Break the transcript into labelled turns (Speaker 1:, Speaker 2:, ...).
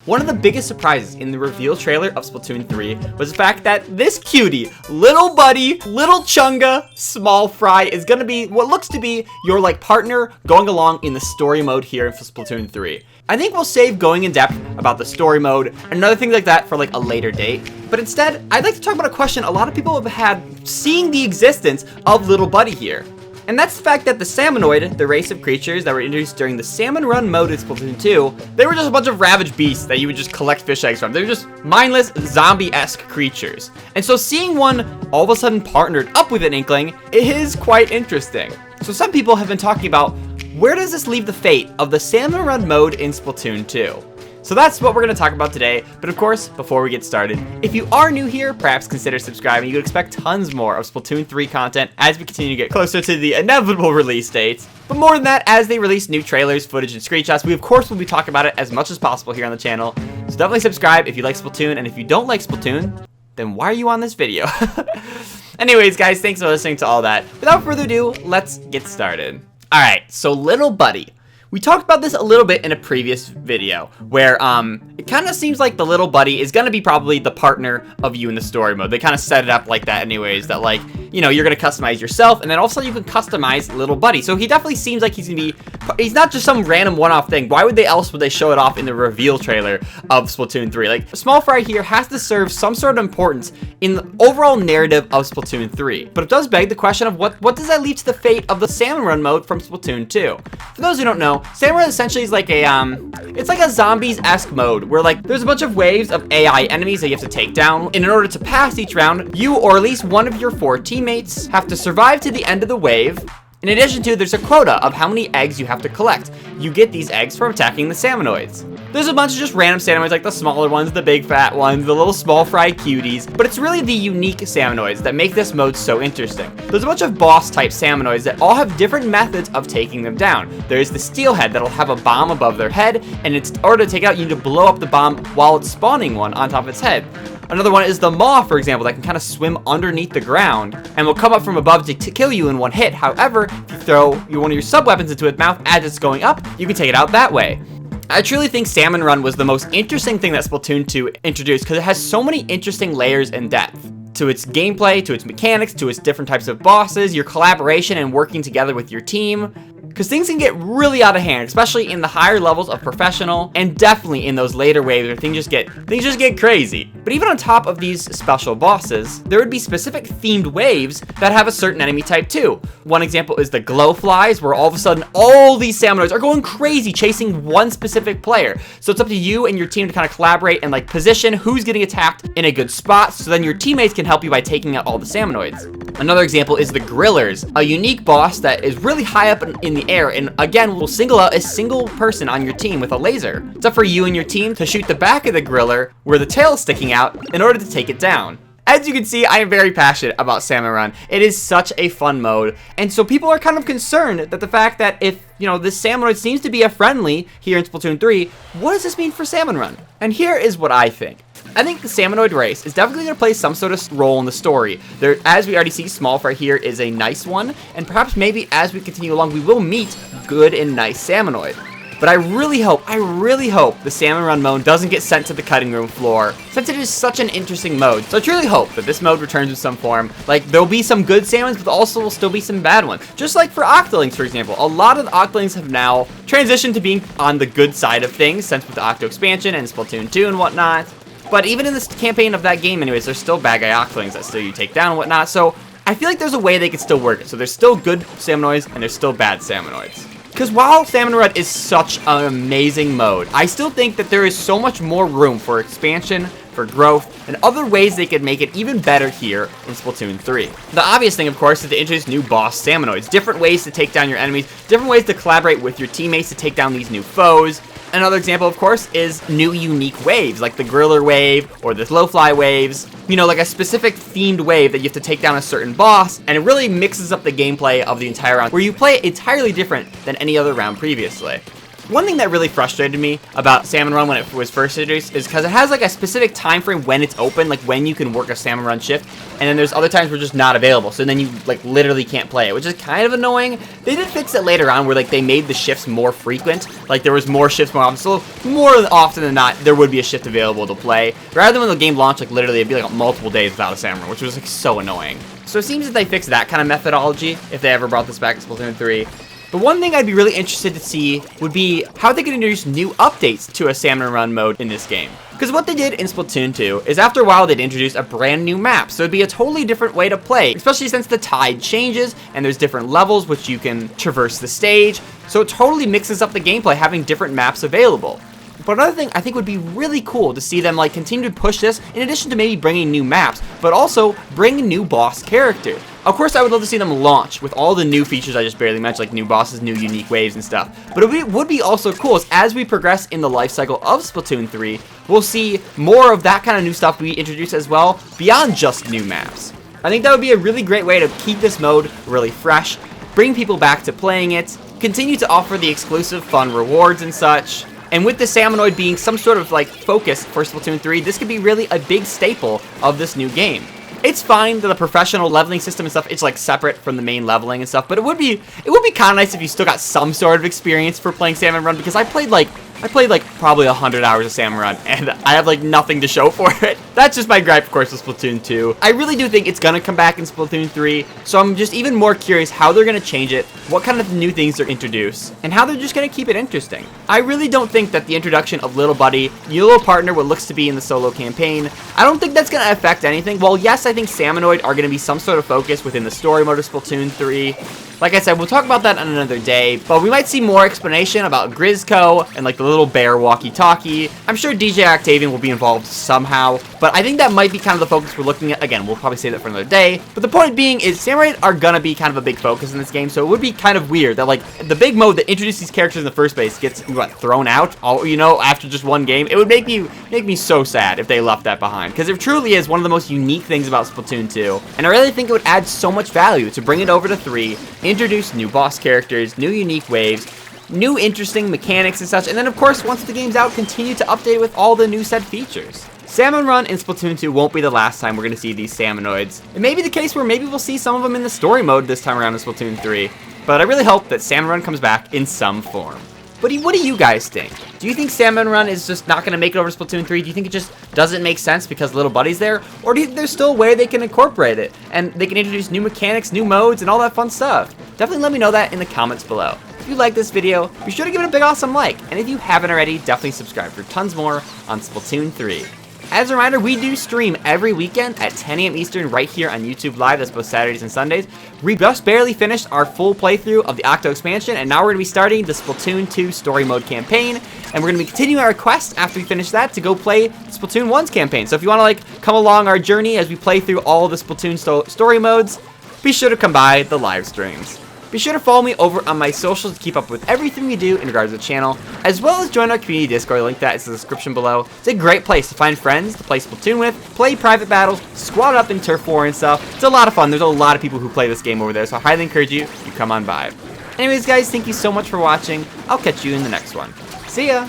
Speaker 1: One of the biggest surprises in the reveal trailer of Splatoon 3 was the fact that this cutie, little buddy, little chunga, small fry, is gonna be what looks to be your partner going along in the story mode here in Splatoon 3. I think we'll save going in depth about the story mode and other things like that for a later date. But instead, I'd like to talk about a question a lot of people have had seeing the existence of little buddy here. And that's the fact that the Salmonoid, the race of creatures that were introduced during the Salmon Run mode in Splatoon 2, they were just a bunch of ravaged beasts that you would just collect fish eggs from. They were just mindless, zombie-esque creatures. And so seeing one all of a sudden partnered up with an Inkling is quite interesting. So some people have been talking about, where does this leave the fate of the Salmon Run mode in Splatoon 2? So that's what we're going to talk about today, but of course, before we get started, if you are new here, perhaps consider subscribing. You can expect tons more of Splatoon 3 content as we continue to get closer to the inevitable release dates. But more than that, as they release new trailers, footage, and screenshots, we of course will be talking about it as much as possible here on the channel. So definitely subscribe if you like Splatoon, and if you don't like Splatoon, then why are you on this video? Anyways, guys, thanks for listening to all that. Without further ado, let's get started. Alright, so little buddy. We talked about this a little bit in a previous video, where it kind of seems like the little buddy is going to be probably the partner of you in the story mode. They kind of set it up like that anyways, that you're going to customize yourself, and then all of a sudden you can customize little buddy. So he definitely seems like he's going to be, he's not just some random one-off thing. Why would they show it off in the reveal trailer of Splatoon 3? Small Fry here has to serve some sort of importance in the overall narrative of Splatoon 3. But it does beg the question of what does that leave to the fate of the Salmon Run mode from Splatoon 2? For those who don't know, Salmon Run essentially is it's like a zombies-esque mode where there's a bunch of waves of AI enemies that you have to take down. And in order to pass each round, you or at least one of your 4 teammates have to survive to the end of the wave. In addition to, there's a quota of how many eggs you have to collect. You get these eggs from attacking the Salmonoids. There's a bunch of just random Salmonoids, like the smaller ones, the big fat ones, the little small fry cuties, but it's really the unique Salmonoids that make this mode so interesting. There's a bunch of boss type Salmonoids that all have different methods of taking them down. There's the Steelhead that'll have a bomb above their head, and in order to take it out, you need to blow up the bomb while it's spawning one on top of its head. Another one is the Maw, for example, that can kind of swim underneath the ground and will come up from above to kill you in one hit. However, if you throw one of your sub-weapons into its mouth as it's going up, you can take it out that way. I truly think Salmon Run was the most interesting thing that Splatoon 2 introduced because it has so many interesting layers and depth to its gameplay, to its mechanics, to its different types of bosses, your collaboration and working together with your team. Because things can get really out of hand, especially in the higher levels of professional, and definitely in those later waves where things just get crazy. But even on top of these special bosses, there would be specific themed waves that have a certain enemy type too. One example is the glow flies, where all of a sudden all these Salmonoids are going crazy chasing one specific player. So it's up to you and your team to kind of collaborate and position who's getting attacked in a good spot, so then your teammates can help you by taking out all the Salmonoids. Another example is the Grillers, a unique boss that is really high up in the air, and again will single out a single person on your team with a laser. It's up for you and your team to shoot the back of the Griller where the tail is sticking out in order to take it down. As you can see, I am very passionate about Salmon Run. It is such a fun mode, and so people are kind of concerned that the fact that if, this Salmonoid seems to be a friendly here in Splatoon 3, what does this mean for Salmon Run? And here is what I think. I think the Salmonoid race is definitely going to play some sort of role in the story. There, as we already see, Small Fry here is a nice one, and perhaps maybe as we continue along, we will meet good and nice Salmonoid. But I really hope the Salmon Run mode doesn't get sent to the cutting room floor, since it is such an interesting mode. So I truly hope that this mode returns in some form. There'll be some good salmons, but also will still be some bad ones. Just like for Octolings, for example. A lot of the Octolings have now transitioned to being on the good side of things, since with the Octo expansion and Splatoon 2 and whatnot. But even in this campaign of that game anyways, there's still bad guy Octolings that still you take down and whatnot. So I feel like there's a way they could still work it. So there's still good Salmonoids and there's still bad Salmonoids. Because while Salmon Run is such an amazing mode, I still think that there is so much more room for expansion, for growth, and other ways they could make it even better here in Splatoon 3. The obvious thing, of course, is to introduce new boss Salmonoids, different ways to take down your enemies, different ways to collaborate with your teammates to take down these new foes. Another example, of course, is new unique waves, like the Griller wave or the Glowfly waves. Like a specific themed wave that you have to take down a certain boss, and it really mixes up the gameplay of the entire round, where you play it entirely different than any other round previously. One thing that really frustrated me about Salmon Run when it was first introduced is because it has like a specific time frame when it's open, like when you can work a Salmon Run shift, and then there's other times where it's just not available, so then you like literally can't play it, which is kind of annoying. They did fix it later on where like they made the shifts more frequent, like there was more shifts more often, so more often than not there would be a shift available to play, rather than when the game launched, like literally it'd be like multiple days without a Salmon Run, which was like so annoying. So it seems that they fixed that kind of methodology if they ever brought this back in Splatoon 3. But one thing I'd be really interested to see would be how they could introduce new updates to a Salmon Run mode in this game. Because what they did in Splatoon 2 is after a while they'd introduce a brand new map, so it'd be a totally different way to play, especially since the tide changes and there's different levels which you can traverse the stage, so it totally mixes up the gameplay having different maps available. But another thing I think would be really cool to see them like continue to push this in addition to maybe bringing new maps, but also bring new boss characters. Of course, I would love to see them launch with all the new features I just barely mentioned, like new bosses, new unique waves and stuff. But it would be also cool as we progress in the life cycle of Splatoon 3, we'll see more of that kind of new stuff we introduce as well, beyond just new maps. I think that would be a really great way to keep this mode really fresh, bring people back to playing it, continue to offer the exclusive fun rewards and such. And with the Salmonoid being some sort of like focus for Splatoon 3, this could be really a big staple of this new game. It's fine that the professional leveling system and stuff, it's like separate from the main leveling and stuff, but it would be kind of nice if you still got some sort of experience for playing Salmon Run, because I played like probably 100 hours of Salmon Run, and I have like nothing to show for it. That's just my gripe, of course, with Splatoon 2. I really do think it's gonna come back in Splatoon 3, so I'm just even more curious how they're gonna change it, what kind of new things they're introduce, and how they're just gonna keep it interesting. I really don't think that the introduction of Little Buddy, your little partner, what looks to be in the solo campaign, I don't think that's gonna affect anything. While yes, I think Salmonoid are gonna be some sort of focus within the story mode of Splatoon 3. Like I said, we'll talk about that on another day, but we might see more explanation about Grizzco and like the little bear walkie-talkie. I'm sure DJ Octavian will be involved somehow, but I think that might be kind of the focus we're looking at. Again, we'll probably say that for another day, but the point being is Salmonoid are gonna be kind of a big focus in this game, so it would be kind of weird that like the big mode that introduced these characters in the first place gets thrown out, after just one game. It would make me so sad if they left that behind, because it truly is one of the most unique things about Splatoon 2, and I really think it would add so much value to bring it over to 3, introduce new boss characters, new unique waves, new interesting mechanics and such, and then of course once the game's out, continue to update it with all the new set features. Salmon Run in Splatoon 2 won't be the last time we're going to see these Salmonoids. It may be the case where maybe we'll see some of them in the story mode this time around in Splatoon 3, but I really hope that Salmon Run comes back in some form. But what do you guys think? Do you think Salmon Run is just not going to make it over to Splatoon 3? Do you think it just doesn't make sense because Little Buddy's there? Or do you think there's still a way they can incorporate it and they can introduce new mechanics, new modes, and all that fun stuff? Definitely let me know that in the comments below. If you like this video, be sure to give it a big awesome like. And if you haven't already, definitely subscribe for tons more on Splatoon 3. As a reminder, we do stream every weekend at 10 a.m. Eastern right here on YouTube Live. That's both Saturdays and Sundays. We just barely finished our full playthrough of the Octo expansion, and now we're going to be starting the Splatoon 2 story mode campaign, and we're going to be continuing our quest after we finish that to go play Splatoon 1's campaign. So if you want to like come along our journey as we play through all the Splatoon story modes, be sure to come by the live streams. Be sure to follow me over on my socials to keep up with everything we do in regards to the channel, as well as join our community Discord. Link that is in the description below. It's a great place to find friends to play Splatoon with, play private battles, squad up in Turf War and stuff. It's a lot of fun. There's a lot of people who play this game over there, so I highly encourage you to come on by. Anyways, guys, thank you so much for watching. I'll catch you in the next one. See ya!